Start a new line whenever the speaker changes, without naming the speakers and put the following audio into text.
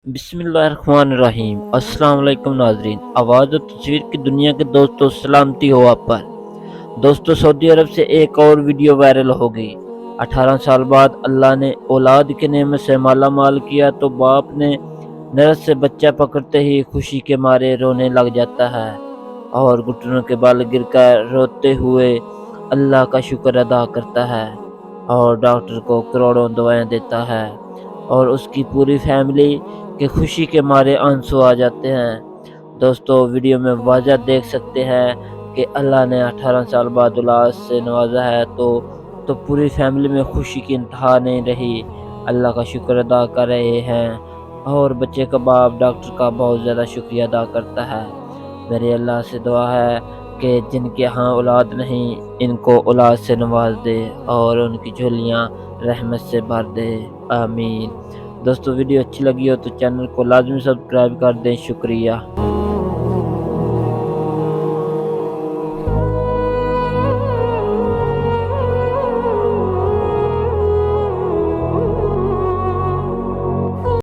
बिस्मिल्लाहिर्रहमानिर्रहीम। अस्सलाम वालेकुम नाज़रीन। आवाज़ और तस्वीर की दुनिया के दोस्तों, सलामती हो आप पर। दोस्तों, सऊदी अरब से एक और वीडियो वायरल हो गई। 18 साल बाद अल्लाह ने औलाद के नेमत से माला माल किया तो बाप ने नरक से बच्चा पकड़ते ही खुशी के मारे रोने लग जाता है और घुटनों के बल गिरकर रोते हुए अल्लाह का शुक्र अदा करता है और डॉक्टर को करोड़ों दवाएं देता है और उसकी पूरी फैमिली के खुशी के मारे आंसू आ जाते हैं। दोस्तों, वीडियो में वाज़ह देख सकते हैं कि अल्लाह ने 18 साल बाद औलाद से नवाजा है तो पूरी फैमिली में खुशी की इंतहा नहीं रही। अल्लाह का शुक्र अदा कर रहे हैं और बच्चे का बाप डॉक्टर का बहुत ज़्यादा शुक्रिया अदा करता है। मेरे अल्लाह से दुआ है कि जिनके यहाँ औलाद नहीं, इनको औलाद से नवाज दे और उनकी झोलियाँ रहमत से भर दे। आमीन। दोस्तों, वीडियो अच्छी लगी हो तो चैनल को लाजमी सब्सक्राइब कर दें। शुक्रिया।